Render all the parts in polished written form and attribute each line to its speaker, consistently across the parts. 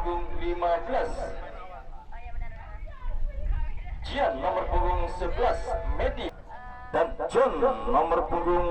Speaker 1: punggung 15, Jian nomor punggung 11 Medi, dan John nomor punggung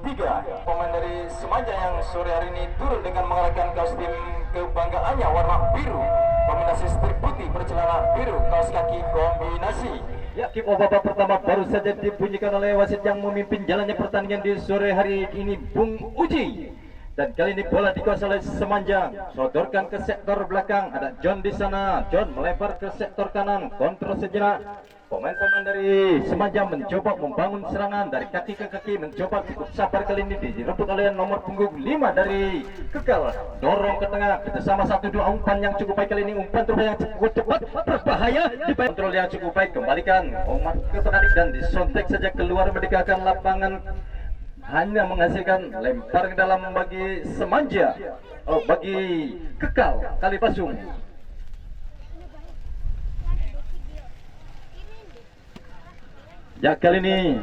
Speaker 1: 3. Pemain dari Semanja yang sore hari ini turun dengan mengenakan kostum kebanggaannya warna biru, kombinasi strip putih bercelana biru, kaos kaki kombinasi.
Speaker 2: Ya, kick off babak pertama baru saja dibunyikan oleh wasit yang memimpin jalannya pertandingan di sore hari ini, Bung Uji. Dan kali ini bola dikuasai oleh Semanja, sodorkan ke sektor belakang, ada John di sana. John melebar ke sektor kanan, kontrol sejenak. Pemain-pemain dari Semanja mencoba membangun serangan dari kaki ke kaki, mencoba cukup sabar. Kali ini direbut oleh nomor punggung 5 dari Kekal, dorong ke tengah kerjasama 1-2, umpan yang cukup baik kali ini, umpan terus yang cukup cepat berbahaya, kontrol yang cukup baik, kembalikan umpan ke tengah dan disontek saja keluar mendekatkan lapangan, hanya menghasilkan lempar ke dalam bagi Semanja, bagi Kekal Kalipasung. Ya, kali ini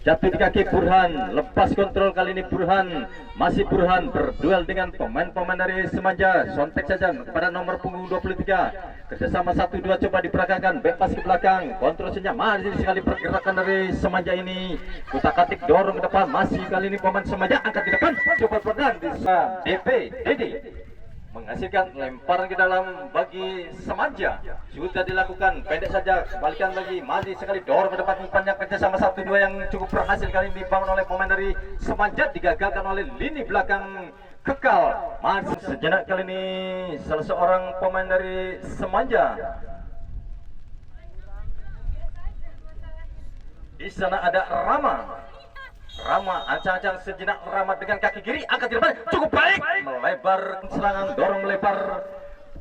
Speaker 2: jatuh di kaki Burhan, lepas kontrol kali ini Burhan, masih Burhan berduel dengan pemain-pemain dari Semanja, sontek saja kepada nomor punggung 23, kerjasama 1-2 coba diperagakan, bebas ke belakang, kontrol saja, masih sekali pergerakan dari Semanja ini, kutak-katik dorong ke depan, masih kali ini pemain Semanja angkat ke depan, coba pegang di Dede menghasilkan lemparan ke dalam bagi Semanja, sudah dilakukan, pendek saja, balikan lagi, masih sekali dorong ke depan, umpannya kerjasama 1-2 yang cukup berhasil kali ini dibangun oleh pemain dari Semanja, digagalkan oleh lini belakang Kekal. Masih sejenak kali ini salah seorang pemain dari Semanja. Di sana ada Rama ancang-ancang sejenak, Rama dengan kaki kiri angkat ke depan, cukup baik, melebar serangan, dorong melebar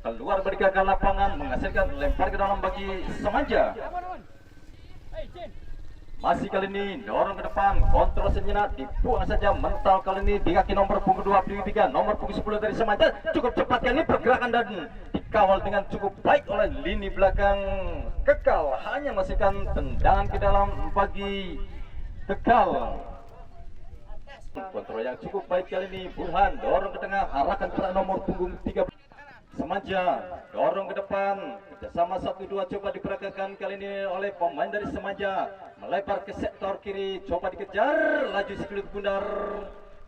Speaker 2: keluar berdekatan lapangan, menghasilkan lempar ke dalam bagi Semanja. Masih kali ini dorong ke depan, kontrol sejenak, dibuang saja mental kali ini di kaki nomor punggung 23, nomor punggung 10 dari Semanja, cukup cepat kali ini pergerakan dan dikawal dengan cukup baik oleh lini belakang Kekal, hanya menghasilkan tendangan ke dalam bagi Kekal. Kontrol yang cukup baik kali ini, Burhan dorong ke tengah, arahkan kepada nomor punggung 3 Semanja, dorong ke depan, kerjasama 1-2 coba diperagakan kali ini oleh pemain dari Semanja, melebar ke sektor kiri, coba dikejar, laju sekali bundar,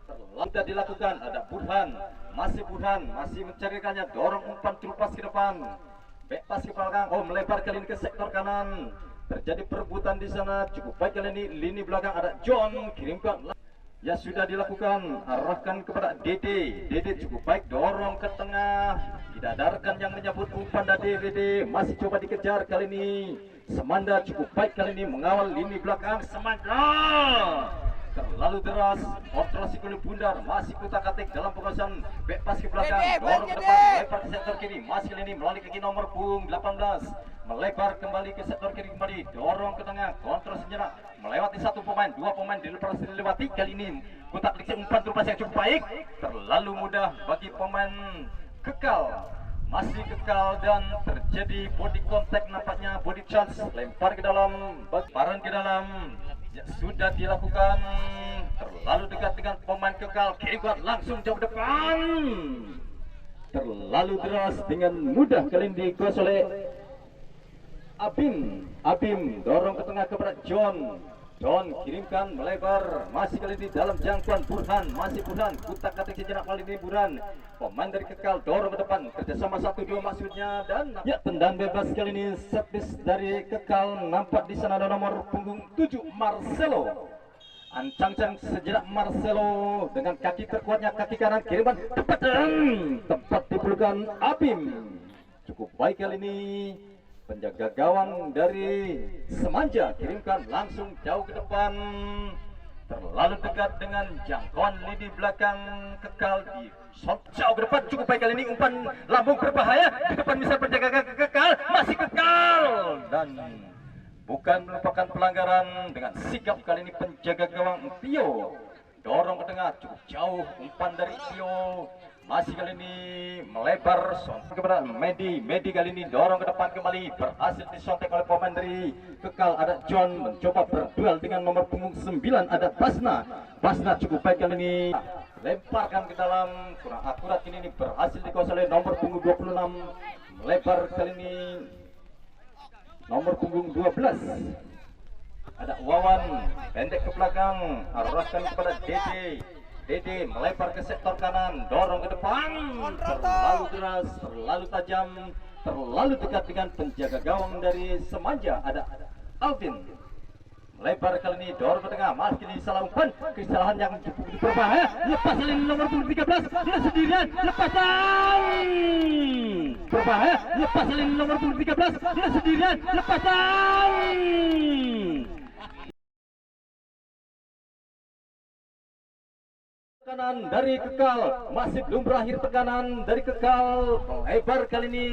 Speaker 2: sudah dilakukan, ada Burhan, masih mencarikannya, dorong umpan terupas ke depan, bebas ke belakang, melebar kali ini ke sektor kanan, terjadi perebutan di sana, cukup baik kali ini, lini belakang ada John, kirimkan. Ya, sudah dilakukan, arahkan kepada Dede cukup baik, dorong ke tengah, didadarkan yang menyambut umpan dari Dede, masih coba dikejar kali ini Semanda, cukup baik kali ini mengawal lini belakang Semanda, terlalu deras, kontrol sikul bundar, masih kutak-katik dalam penguasaan, bebas ke belakang, dorong ke depan, lebar ke sektor kiri, masih kali ini melalui kaki nomor punggung 18, melebar kembali ke sektor kiri, kembali dorong ke tengah, kontrol sejenak, melewati satu pemain, dua pemain dilewati, kali ini kutak-katik umpan terupas yang cukup baik, terlalu mudah bagi pemain Kekal, masih Kekal, dan terjadi body contact, nampaknya body charge, lempar ke dalam, lemparan ke dalam. Ya, sudah dilakukan, terlalu dekat dengan pemain Kekal, kirimkan langsung jauh depan, terlalu deras, dengan mudah kali ini dikuasai oleh Abim dorong ke tengah kepada John kirimkan melebar, masih kali ini dalam jangkauan Burhan, masih Burhan, kutak-katik sejenak kali ini Burhan, pemain dari Kekal dorong ke depan, kerjasama 1-2 maksudnya, dan ya, tendang bebas kali ini, servis dari Kekal, nampak di sana ada nomor punggung 7 Marcelo, ancang-ancang sejenak Marcelo dengan kaki terkuatnya, kaki kanan, kiriman tepat dipelukan Abim, cukup baik kali ini. Penjaga gawang dari Semanja kirimkan langsung jauh ke depan, terlalu dekat dengan jangkauan lini belakang Kekal, di shot jauh ke depan, cukup baik kali ini, umpan lambung berbahaya di depan, bisa penjaga Kekal, masih Kekal, dan bukan merupakan pelanggaran dengan sikap kali ini penjaga gawang Tio, dorong ke tengah, cukup jauh umpan dari Tio, masih kali ini melebar, sontak kepada Medi kali ini dorong ke depan kembali, berhasil disontek oleh pemain dari Kekal, ada John mencoba berduel dengan nomor punggung 9 ada Basna cukup baik kali ini, lemparkan ke dalam, kurang akurat ini berhasil dikuasai oleh nomor punggung 26. Melebar kali ini nomor punggung 12. Ada Wawan, pendek ke belakang, arahkan kepada Dede. Dede melebar ke sektor kanan, dorong ke depan, terlalu deras, terlalu tajam, terlalu dekat dengan penjaga gawang dari Semanja. Ada Alvin, melebar kali ini, dorong ke tengah, masih kini salah umpan, kesalahan yang cukup berbahaya. Lepas kali ini nomor 13, sudah sendirian, lepasan berbahaya. Lepas kali ini nomor 13, sudah sendirian, lepasan. Tekanan dari Kekal, masih belum berakhir tekanan dari Kekal. Melebar kali ini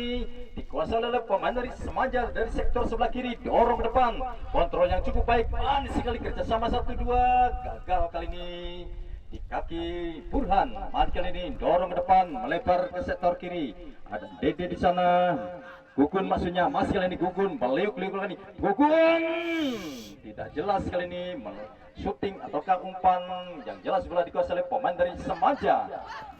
Speaker 2: dikuasai oleh pemain dari Semanja dari sektor sebelah kiri, dorong ke depan, kontrol yang cukup baik, manis sekali kerjasama 1-2, gagal kali ini di kaki Burhan. Mari kali ini dorong ke depan, melebar ke sektor kiri, ada Dede di sana. Gugun maksudnya, masih kali ini Gugun, beliuk-liuk kali ini, Gugun tidak jelas kali ini shooting ataukah umpan yang jelas bola dikuasai oleh pemain dari Semanja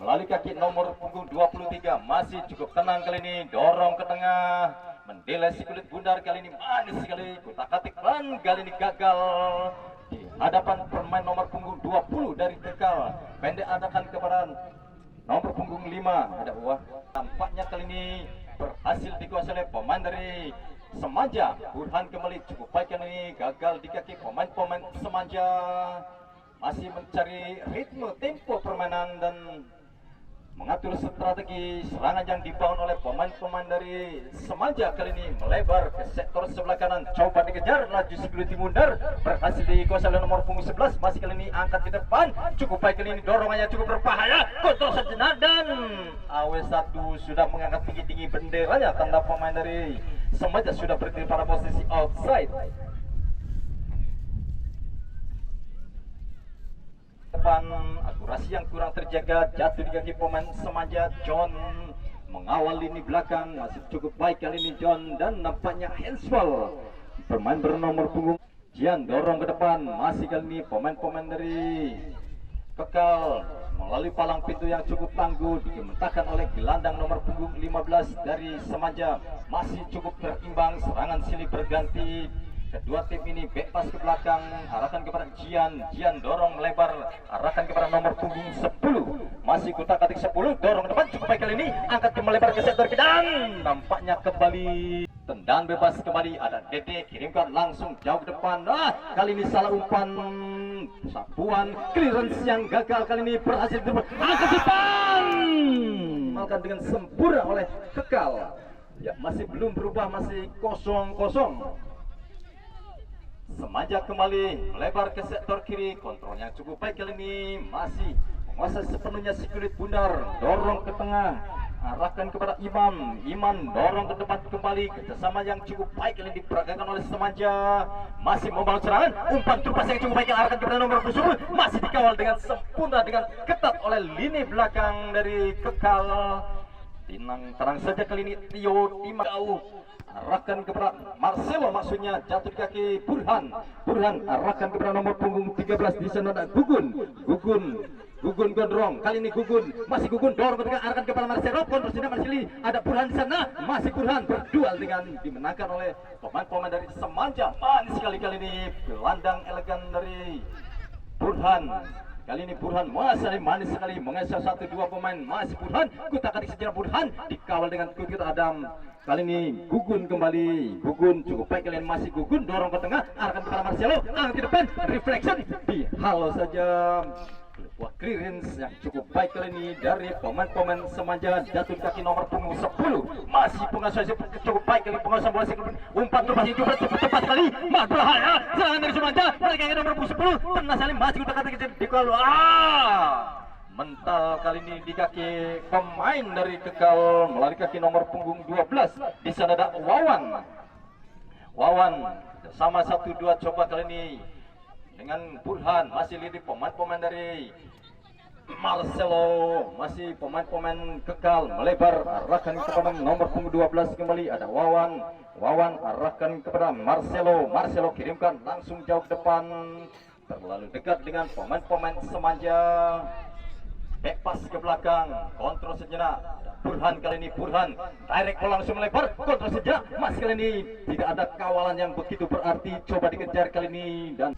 Speaker 2: melalui kaki nomor punggung 23. Masih cukup tenang kali ini, dorong ke tengah, mendelai si kulit bundar kali ini, manis sekali, kutak-katik ban kali ini gagal di hadapan pemain nomor punggung 20 dari Kekal. Pendek adakan kepada nomor punggung 5, ada Wah. Tampaknya kali ini berhasil dikuasai oleh pemain dari Semanja. Burhan kembali cukup baik kali ini, gagal di kaki pemain-pemain Semanja. Masih mencari ritme tempo permainan dan mengatur strategi serangan yang dibangun oleh pemain-pemain dari Semanja. Kali ini melebar ke sektor sebelah kanan, coba dikejar, laju security mundur, berhasil dikuasai oleh nomor punggung 11. Masih kali ini angkat ke depan, cukup baik kali ini, dorongannya cukup berbahaya, kontrol sejenak dan AW1 sudah mengangkat tinggi-tinggi benderanya, tanda pemain dari Semanja sudah berdiri pada posisi outside. Depan akurasi yang kurang terjaga, jatuh di kaki pemain Semanja. John mengawal lini belakang, masih cukup baik kali ini John, dan nampaknya handsball. Pemain bernomor punggung Jian dorong ke depan, masih kali ini pemain-pemain dari Kekal melalui palang pintu yang cukup tangguh digementakkan oleh gelandang nomor punggung 15 dari Semanja. Masih cukup berimbang, serangan silih berganti. Kedua tim ini bebas ke belakang, arahkan kepada Jian. Jian dorong melebar, arahkan kepada nomor punggung 10. Masih kutak-katik 10, dorong ke depan, cukup baik kali ini, angkat ke melebar ke sektor dan nampaknya kembali tendang bebas kembali. Ada Dede, kirimkan langsung jauh ke depan. Kali ini salah umpan, sapuan, clearance yang gagal kali ini berhasil angkat depan. Makan dengan sempurna oleh Kekal. Ya, masih belum berubah, masih kosong-kosong. Semanja kembali melebar ke sektor kiri, kontrol yang cukup baik kali ini, masih menguasai sepenuhnya si kulit bundar, dorong ke tengah, arahkan kepada Imam. Imam dorong ke depan kembali, kerjasama yang cukup baik kali ini diperagakan oleh Semanja. Masih membangun serangan, umpan trupas yang cukup baik yang arahkan kepada nomor 10, masih dikawal dengan sempurna, dengan ketat oleh lini belakang dari Kekal. Tinang terang saja kali ini Tio Timah jauh, arahkan kepada Marcelo, maksudnya jatuh di kaki Burhan. Burhan arahkan kepada nomor punggung 13, di sana ada Gugun. Gugun gondrong, kali ini Gugun, masih Gugun dorong ke tengah, arahkan kepada Marcelo, konversinya Marceli, ada Burhan di sana, masih Burhan berduel dengan dimenangkan oleh pemain-pemain dari Semanja. Manis sekali kali ini, gelandang elegan dari Burhan. Kali ini Burhan masih manis sekali mengeser 1-2 pemain. Masih Burhan, kutak-katik sejarah Burhan, dikawal dengan Kukit Adam. Kali ini Gugun kembali, Gugun cukup baik kalian, masih Gugun dorong ke tengah, arahkan kepada Marcelo, angkat ke depan, reflection, dihalau saja. Wah, clearance yang cukup baik kali ini dari pemain-pemain Semanja, jatuh di kaki nomor punggung 10. Masih penguasaan cukup baik kali penguasaan bola sikap, umpan terpas yang cukup tepat sekali, mah berbahaya, serangan dari Semanja, mereka yang nomor punggung 10, pernah saling masih kutak-katik di kalau mental kali ini di kaki pemain dari Kekal melalui kaki nomor punggung 12. Di sana ada Wawan sama 1-2 coba kali ini dengan Burhan, masih lirik pemain-pemain dari Marcelo, masih pemain-pemain Kekal melebar, arahkan kepada nomor punggung 12 kembali, ada Wawan arahkan kepada Marcelo kirimkan langsung jauh ke depan, terlalu dekat dengan pemain-pemain Semanja. back pass ke belakang, kontrol sejenak. Burhan kali ini, Burhan direct bola langsung melebar, kontrol sejenak. Mas kali ini tidak ada kawalan yang begitu berarti, coba dikejar kali ini dan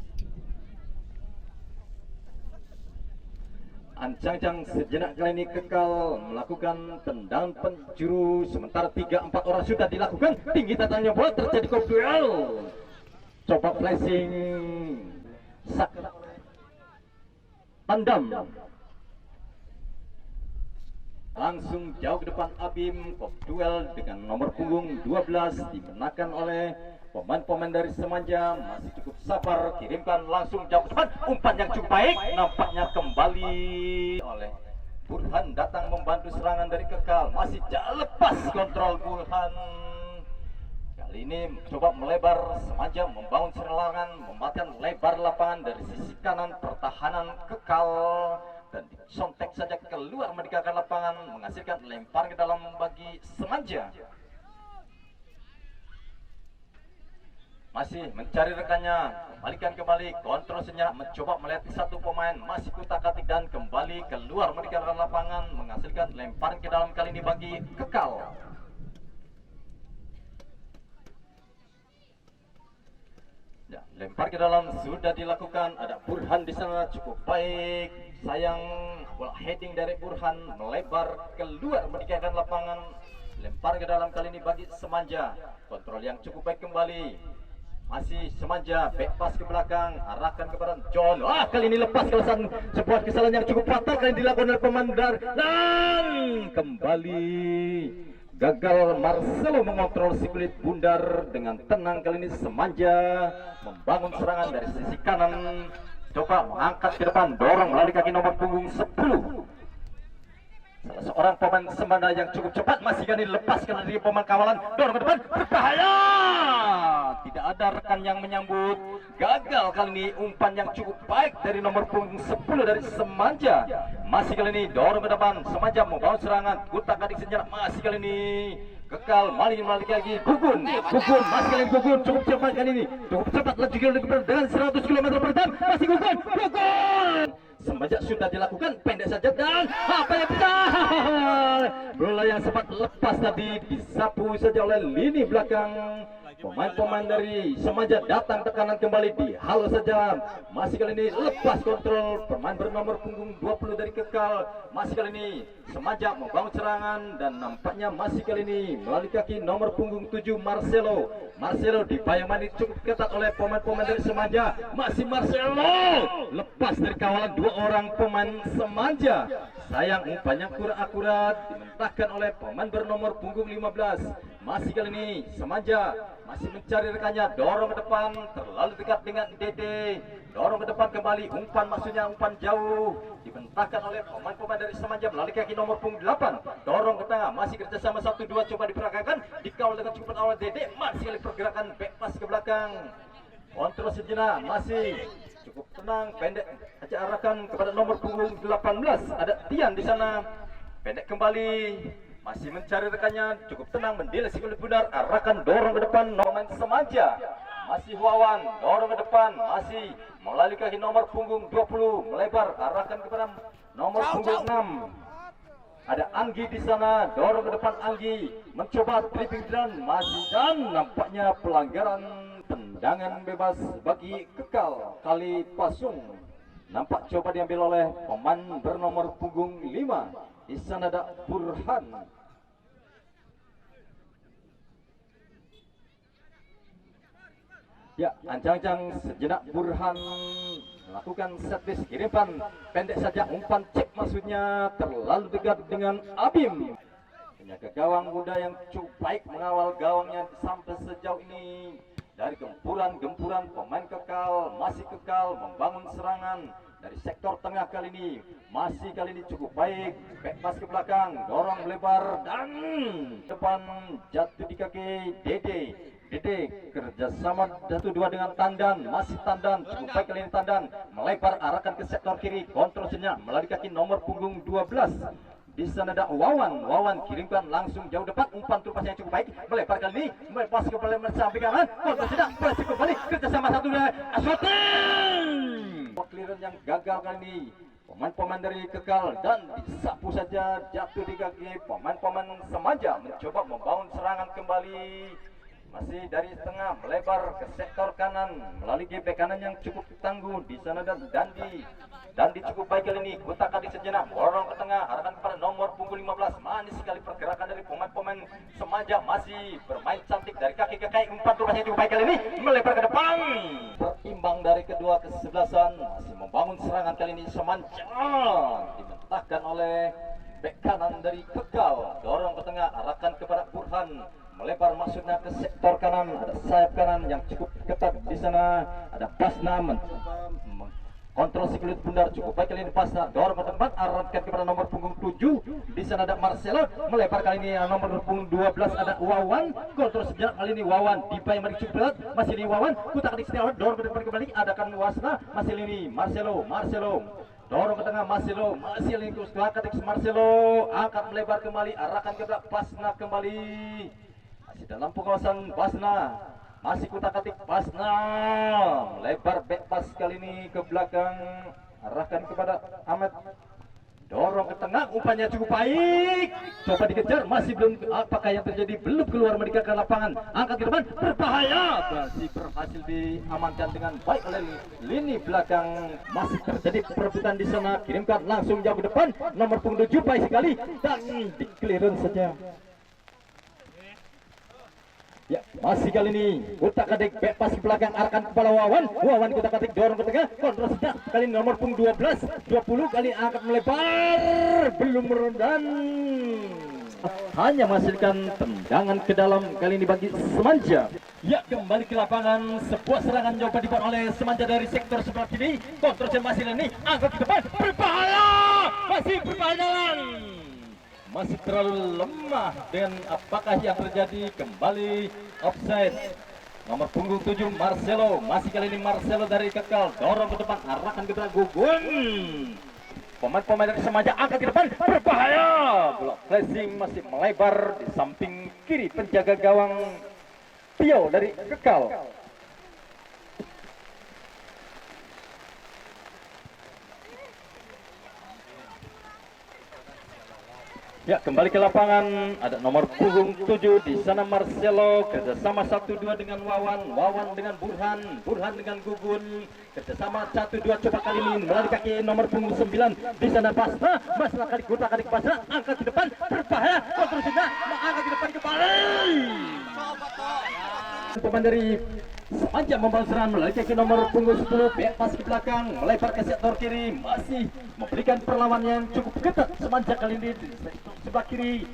Speaker 2: ancang-ancang sejenak kali ini Kekal melakukan tendangan penjuru, sementara 3-4 orang sudah dilakukan. Tinggi tatanya bola, terjadi duel. Coba flashing, sak tandam langsung jauh ke depan. Abim duel dengan nomor punggung 12 dimenangkan oleh pemain-pemain dari Semanja. Masih cukup sabar, kirimkan langsung jauh ke depan. Umpan yang cukup baik, nampaknya kembali oleh Burhan, datang membantu serangan dari Kekal. Masih lepas kontrol Burhan. Kali ini coba melebar, Semanja membangun serangan, mematikan lebar lapangan dari sisi kanan pertahanan Kekal. Dan sontek saja keluar meninggalkan lapangan, menghasilkan lempar ke dalam bagi Semanja. Masih mencari rekannya, kembalikan kembali, kontrol sejenak, mencoba melihat satu pemain, masih kutak-atik dan kembali keluar meninggalkan lapangan, menghasilkan lempar ke dalam kali ini bagi Kekal. Ya, lempar ke dalam sudah dilakukan, ada Burhan di sana cukup baik. Sayang bola heading dari Burhan melebar keluar meninggalkan lapangan. Lempar ke dalam kali ini bagi Semanja. Kontrol yang cukup baik kembali. Masih Semanja, back pass ke belakang, arahkan kepada John. Kali ini lepas sebuah kesalahan yang cukup fatal kali ini dilakukan oleh pemain dan kembali gagal Marcelo mengontrol si kulit bundar dengan tenang. Kali ini Semanja membangun serangan dari sisi kanan, coba mengangkat ke depan, dorong melalui kaki nomor punggung 10. Salah seorang pemain Semanja yang cukup cepat, masih kali lepaskan dari pemain kawalan, dorong ke depan, berbahaya. Tidak ada rekan yang menyambut. Gagal kali ini umpan yang cukup baik dari nomor punggung 10 dari Semanja. Masih kali ini dorong ke depan, Semanja membawa serangan, kutak-atik senjata. Masih kali ini Kekal maling lagi Gugun, masih kali ini Gugun cukup cepat kali ini, cukup cepat laju dengan 100 km per jam. Masih Gugun. Semanja sudah dilakukan, pendek saja dan apa yang pecah. Bola yang sempat lepas tadi disapu saja oleh lini belakang. Pemain-pemain dari Semanja datang, tekanan kembali dihalau saja. Masih kali ini lepas kontrol pemain bernomor punggung 20 dari Kekal. Masih kali ini Semanja membangun serangan dan nampaknya masih kali ini melalui kaki nomor punggung 7 Marcelo. Marcelo dibayang-bayang cukup ketat oleh pemain-pemain dari Semanja. Masih Marcelo lepas dari kawalan dua orang pemain Semanja. Sayang umpannya kurang akurat, dimentahkan oleh pemain bernomor punggung 15. Masih kali ini Semanja masih mencari rekannya, dorong ke depan, terlalu dekat dengan Dede. Dorong ke depan kembali, umpan maksudnya umpan jauh, dibentahkan oleh pemain-pemain dari Semanja melalui kaki nomor punggung 8. Dorong ke tengah, masih kerjasama 1-2, coba diperagakan, dikawal dengan cukup awal Dede. Masih kali pergerakan back pass ke belakang, kontrol sejenak, masih cukup tenang, pendek aja arahkan kepada nomor punggung 18. Ada Tian di sana, pendek kembali, masih mencari rekannya, cukup tenang, mendeles si kulit bundar, arahkan, dorong ke depan nomor Semanja. Masih Wawan, dorong ke depan, masih melalui kaki nomor punggung 20, melebar, arahkan kepada nomor punggung 6. Ada Anggi di sana, dorong ke depan Anggi, mencoba dribbling dan masih, dan nampaknya pelanggaran tendangan bebas bagi Kekal. Kali Pasung nampak coba diambil oleh pemain bernomor punggung 5. Di sana ada Burhan. Ya, ancang-ancang sejenak Burhan melakukan servis kiriman pendek saja, umpan cek maksudnya terlalu dekat dengan Abim. Penjaga gawang muda yang cukup baik mengawal gawangnya sampai sejauh ini. Dari gempuran pemain Kekal, masih Kekal membangun serangan dari sektor tengah kali ini. Masih kali ini cukup baik, back pass ke belakang, dorong melebar dan depan jatuh di kaki Dede. Dede kerjasama 1-2 dengan Tandan, masih Tandan, cukup baik kali ini Tandan, melebar arahkan ke sektor kiri, kontrol senyap melalui kaki nomor punggung 12. Di sana ada Wawan kirimkan langsung jauh depan, umpan turpas yang cukup baik, melebar kali ini, melepas ke belakang samping kanan, kontrol senyap, berhasil kembali, kerjasama 1-2, Aswatin. Clearance yang gagal kali ini Pemain-pemain dari Kekal dan disapu saja jatuh di kaki pemain-pemain Semaja mencoba membangun serangan kembali. Masih dari tengah melebar ke sektor kanan melalui bek kanan yang cukup tangguh. Di sana ada Dandi cukup baik kali ini. Kutak-atik sejenak borong ke tengah arahkan kepada nomor punggung 15. Manis sekali pergerakan dari pemain-pemain Semaja, masih bermain cantik dari kaki ke kaki. Umpan rupanya cukup baik kali ini melebar ke depan. Berimbang dari kedua kesebelasan, masih membangun serangan kali ini Semaja dimentahkan oleh bek kanan dari Kekal. Dorong ke tengah arahkan kepada Burhan. Melebar maksudnya ke sektor kanan, ada sayap kanan yang cukup ketat di sana. Ada Basna mencoba kontrol si kulit bundar cukup baik kali ini. Basna dorong ke tempat arahkan kepada nomor punggung 7. Di sana ada Marcelo melebar kali ini nomor punggung 12 ada Wawan. Kontrol sejenak kali ini Wawan di yang cukup berat, masih di Wawan. Kutak-atik Setiawan dorong ke depan kembali, adakan Wasna, masih ini Marcelo dorong ke tengah Marcelo, masih lingkus kutak-atik Marcelo, angkat melebar kembali arahkan kepada Basna kembali. Masih dalam pengawasan Basna, masih kutak-atik Basna, melebar back pass kali ini ke belakang, arahkan kepada Ahmed, dorong ke tengah, umpannya cukup baik, coba dikejar, masih belum, apakah yang terjadi, belum keluar mereka ke lapangan, angkat ke depan, berbahaya, masih berhasil diamankan dengan baik oleh lini belakang. Masih terjadi perebutan di sana, kirimkan langsung jauh ke depan, nomor punggung 7 baik sekali, dan di clearance saja. Ya, masih kali ini kutak-atik back pass ke belakang arahkan kepala Wawan kutak-atik dorong ke tengah, kontrol sejak kali ini nomor punggung 20 kali angkat melebar, belum merendan, hanya menghasilkan tendangan ke dalam kali ini bagi Semaja. Ya, kembali ke lapangan, sebuah serangan coba dibuat oleh Semaja dari sektor sebelah kiri, kontrol masih ini angkat ke depan, berbahaya, masih berjalan, masih terlalu lemah. Dan apakah yang terjadi, kembali offside. Nomor punggung 7 Marcelo, masih kali ini Marcelo dari Kekal, dorong ke depan arahkan ke belakang Gugun. Pemain-pemain dari Semaja angkat ke depan, berbahaya, blok flashing masih melebar di samping kiri penjaga gawang Tio dari Kekal. Ya, kembali ke lapangan, ada nomor punggung 7 di sana Marcelo, kerjasama 1-2 dengan Wawan dengan Burhan dengan Gugun, kerjasama 1-2 coba kali ini melalui kaki nomor punggung 9 di sana Basna kali kutak-atik Basna, angkat ke depan, berbahaya, kontrol sudah, angkat ke depan kembali. Pemain dari Semaja membawa serangan melalui kaki nomor punggung 10, back pass ke belakang, melebar ke sektor kiri, masih memberikan perlawanan yang cukup ketat. Semaja kali ini di sektor sebelah kiri,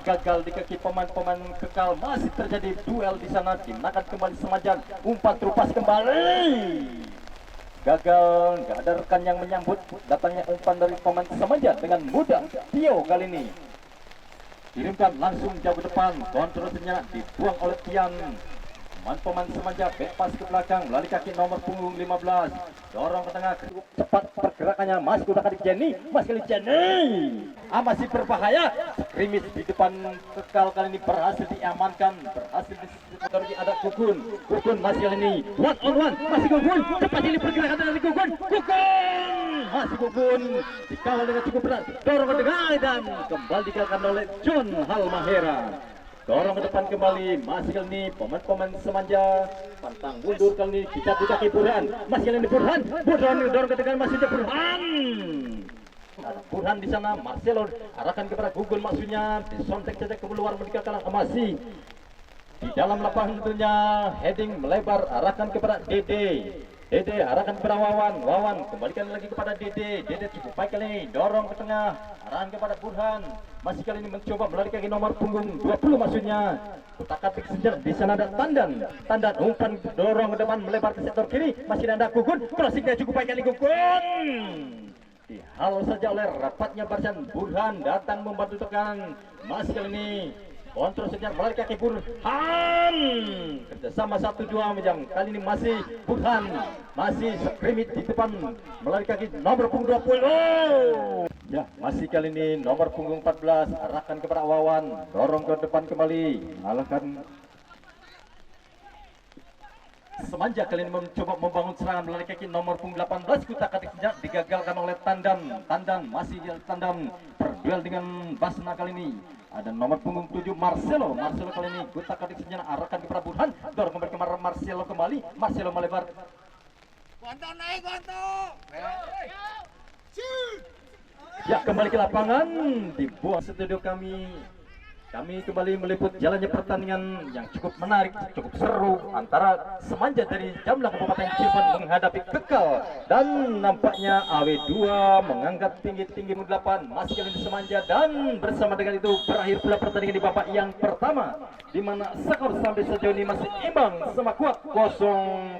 Speaker 2: gagal di kaki pemain-pemain Kekal, masih terjadi duel di sana, dimenangkan kembali Semaja, umpan terupas kembali, gagal, nggak ada rekan yang menyambut datangnya umpan dari pemain Semaja dengan mudah. Tio kali ini kirimkan langsung jauh ke depan, kontrolnya dibuang oleh Tian. Pemain Semaja back pass ke belakang melalui kaki nomor punggung 15, dorong ke tengah, cukup cepat pergerakannya, masih kutak-atik Jenny, masih berbahaya, skrimis di depan Kekal kali ini berhasil diamankan, berhasil disebut ada Gugun masih kali ini one on one, masih Gugun, cepat ini pergerakan dari Gugun, masih Gugun dikawal dengan cukup berat, dorong ke tengah dan kembali dikalahkan oleh John Halmahera. Dorong ke depan kembali, masih kali ini pemain-pemain Semaja pantang mundur kali ini, kita buka ke Burhan, masih kali ini Burhan dorong ke depan, masih ada Burhan di sana, Marcelo arahkan kepada Gugun, maksudnya disontek saja ke luar mereka kalah, masih di dalam lapangan tentunya, heading melebar arahkan kepada Dede arahkan kepada Wawan kembalikan lagi kepada Dede cukup baik kali ini, dorong ke tengah arahan kepada Burhan, masih kali ini mencoba melalui kaki nomor punggung 20 maksudnya, kutak-atik sejar di sana ada Tandan umpan dorong ke depan melebar ke sektor kiri, masih ada Gugun, crossingnya cukup baik kali Gugun, dihalau saja oleh rapatnya barisan. Burhan datang membantu tekan, masih kali ini kontrol sejar melalui kaki Burhan, kerjasama 1-2 yang kali ini masih Burhan, masih skrimmage di depan melalui kaki nomor punggung 20. Ya, masih kali ini nomor punggung 14 arahkan kepada Wawan, dorong ke depan kembali, alahkan Semanja kali ini mencoba membangun serangan melalui kaki nomor punggung 18 kutak-atik senjata digagalkan oleh Tandan masih Tandan berduel dengan Basna kali ini. Ada nomor punggung 7 Marcelo kali ini kutak-atik senjata arahkan ke Burhan, dorong kembali ke Marcelo melebar.
Speaker 3: Gonto naik Gonto.
Speaker 2: Ya, kembali ke lapangan dibuang studio kami. Kami kembali meliput jalannya pertandingan yang cukup menarik, cukup seru antara Semanja dari Jamlang Kabupaten Cirebon menghadapi Kekal, dan nampaknya AW2 mengangkat tinggi 8 masih kali ini Semanja, dan bersama dengan itu berakhir pula pertandingan di babak yang pertama di mana skor sampai sejauh ini masih imbang sama kuat 0-0.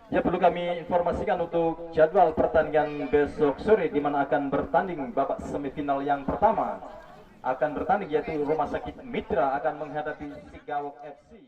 Speaker 2: Ya, perlu kami informasikan untuk jadwal pertandingan besok sore di mana akan bertanding babak semifinal yang pertama. Akan bertanding yaitu Rumah Sakit Mitra akan menghadapi Sigawok FC.